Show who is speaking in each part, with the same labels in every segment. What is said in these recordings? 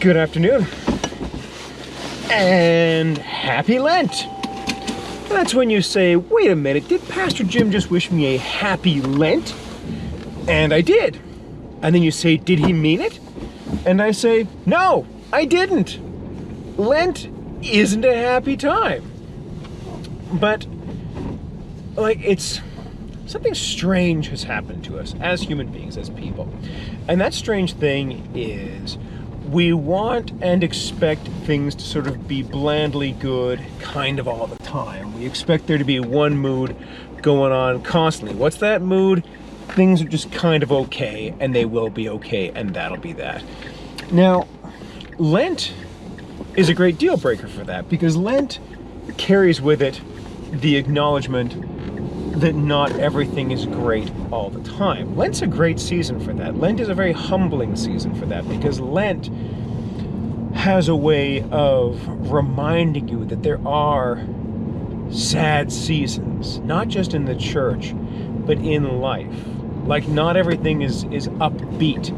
Speaker 1: Good afternoon, and happy Lent. That's when you say, wait a minute, did Pastor Jim just wish me a happy Lent? And I did. And then you say, did he mean it? And I say, no, I didn't. Lent isn't a happy time. But, it's something strange has happened to us as human beings, as people. And that strange thing is we want and expect things to sort of be blandly good kind of all the time. We expect there to be one mood going on constantly. What's that mood? Things are just kind of okay, and they will be okay, and that'll be that. Now, Lent is a great deal breaker for that, because Lent carries with it the acknowledgement that not everything is great all the time. Lent's a great season for that. Lent is a very humbling season for that, because Lent has a way of reminding you that there are sad seasons, not just in the church, but in life. Like, not everything is upbeat.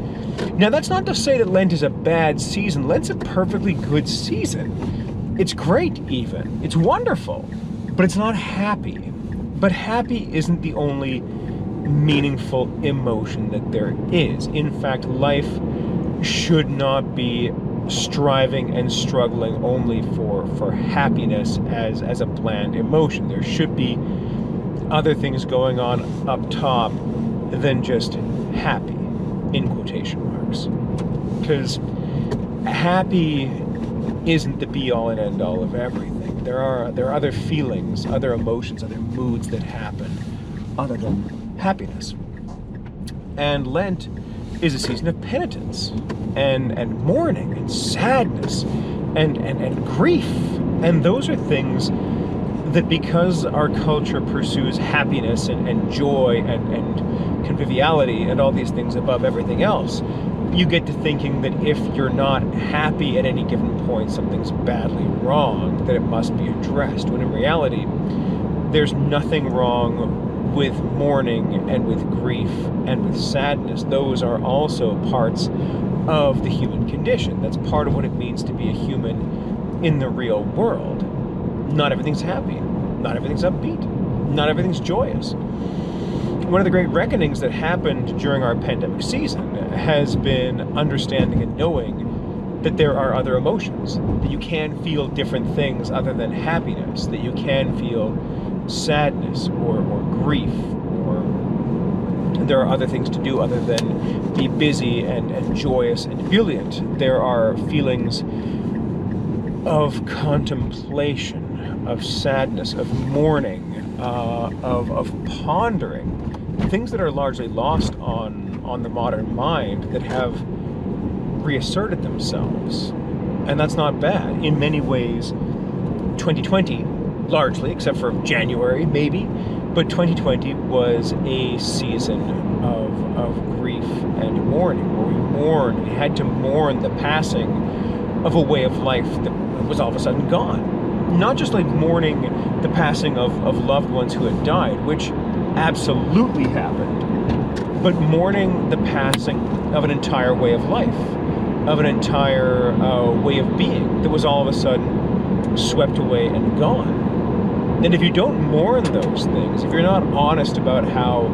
Speaker 1: Now, that's not to say that Lent is a bad season. Lent's a perfectly good season. It's great, even. It's wonderful, but it's not happy. But happy isn't the only meaningful emotion that there is. In fact, life should not be striving and struggling only for happiness as a bland emotion. There should be other things going on up top than just happy, in quotation marks. Because happy isn't the be-all and end-all of everything. There are other feelings, other emotions, other moods that happen other than happiness. And Lent is a season of penitence and mourning and sadness and grief. And those are things that, because our culture pursues happiness and joy and conviviality and all these things above everything else, you get to thinking that if you're not happy at any given point, something's badly wrong, that it must be addressed. When in reality, there's nothing wrong with mourning and with grief and with sadness. Those are also parts of the human condition. That's part of what it means to be a human in the real world. Not everything's happy. Not everything's upbeat. Not everything's joyous. One of the great reckonings that happened during our pandemic season has been understanding and knowing that there are other emotions, that you can feel different things other than happiness, that you can feel sadness or grief, or there are other things to do other than be busy and joyous and ebullient. There are feelings of contemplation, of sadness, of mourning, of pondering, things that are largely lost on the modern mind that have reasserted themselves. And that's not bad. In many ways, 2020, largely, except for January, maybe, but 2020 was a season of grief and mourning, where we had to mourn the passing of a way of life that was all of a sudden gone. Not just like mourning the passing of loved ones who had died, which absolutely happened, but mourning the passing of an entire way of life, of an entire way of being that was all of a sudden swept away and gone. And if you don't mourn those things, if you're not honest about how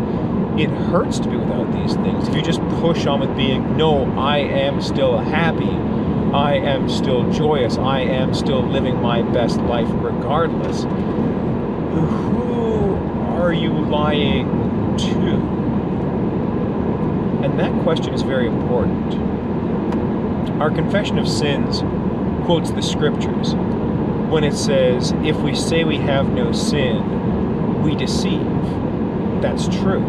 Speaker 1: it hurts to be without these things, if you just push on with being, no, I am still happy, I am still joyous, I am still living my best life regardless, who are you lying to? And that question is very important. Our confession of sins quotes the scriptures when it says, if we say we have no sin, we deceive. That's true.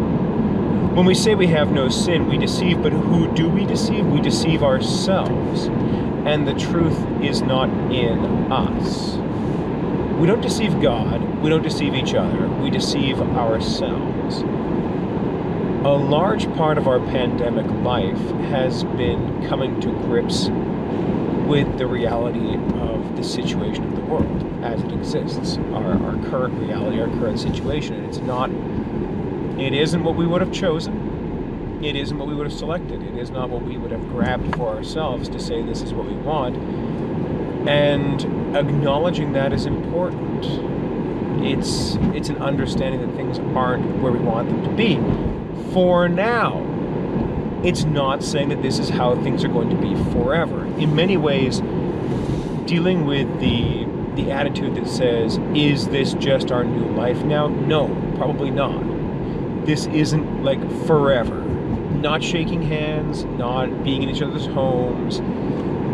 Speaker 1: When we say we have no sin, we deceive, but who do we deceive? We deceive ourselves. And the truth is not in us. We don't deceive God, we don't deceive each other, we deceive ourselves. A large part of our pandemic life has been coming to grips with the reality of the situation of the world as it exists, our current reality, our current situation. And it isn't what we would have chosen. It isn't what we would have selected. It is not what we would have grabbed for ourselves to say this is what we want. And acknowledging that is important. It's an understanding that things aren't where we want them to be. For now. It's not saying that this is how things are going to be forever. In many ways, dealing with the attitude that says, is this just our new life now? No, probably not. This isn't like forever. Not shaking hands, not being in each other's homes,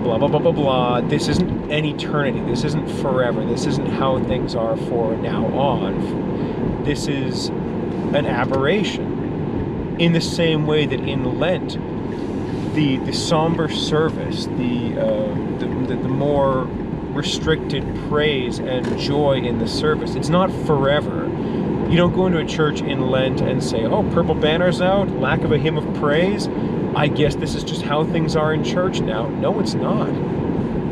Speaker 1: blah, blah, blah, blah, blah. This isn't an eternity. This isn't forever. This isn't how things are for now on. This is an aberration. In the same way that in Lent, the somber service, the more restricted praise and joy in the service, it's not forever. You don't go into a church in Lent and say, oh, purple banners out, lack of a hymn of praise, I guess this is just how things are in church now. No, it's not.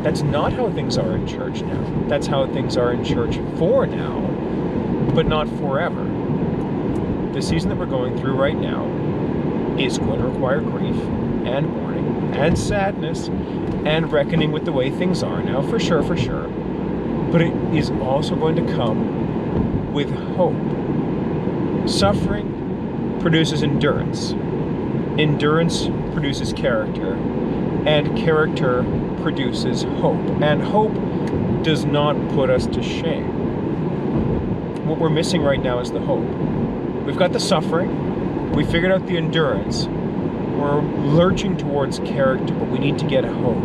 Speaker 1: That's not how things are in church now. That's how things are in church for now, but not forever. The season that we're going through right now is going to require grief and mourning and sadness and reckoning with the way things are now, for sure. But it is also going to come with hope. Suffering produces endurance. Endurance produces character. And character produces hope. And hope does not put us to shame. What we're missing right now is the hope. We've got the suffering, we figured out the endurance, we're lurching towards character, but we need to get hope.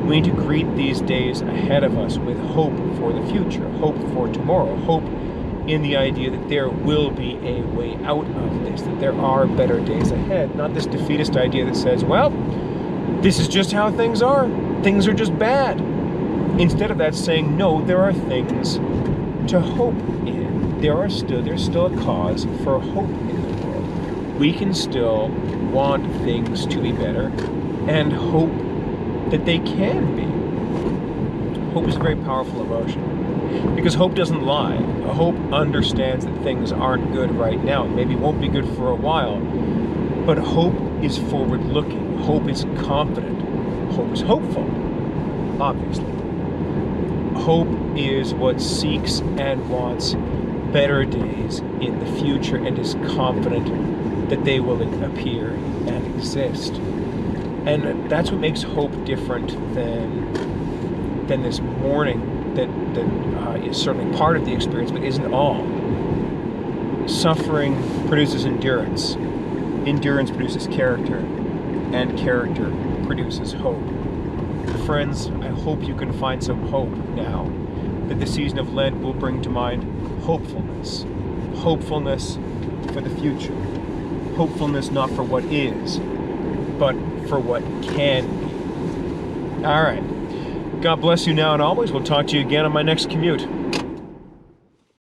Speaker 1: We need to greet these days ahead of us with hope for the future, hope for tomorrow, hope in the idea that there will be a way out of this, that there are better days ahead, not this defeatist idea that says, well, this is just how things are just bad. Instead of that, saying, no, there are things to hope in. There's still a cause for hope in the world. We can still want things to be better and hope that they can be. Hope is a very powerful emotion because hope doesn't lie. Hope understands that things aren't good right now. Maybe won't be good for a while, but hope is forward-looking. Hope is confident. Hope is hopeful, obviously. Hope is what seeks and wants better days in the future and is confident that they will appear and exist. And that's what makes hope different than this mourning that is certainly part of the experience but isn't all. Suffering produces endurance. Endurance produces character. And character produces hope. Friends, I hope you can find some hope now that the season of Lent will bring to mind hopefulness. Hopefulness for the future. Hopefulness not for what is, but for what can be. All right. God bless you now and always. We'll talk to you again on my next commute.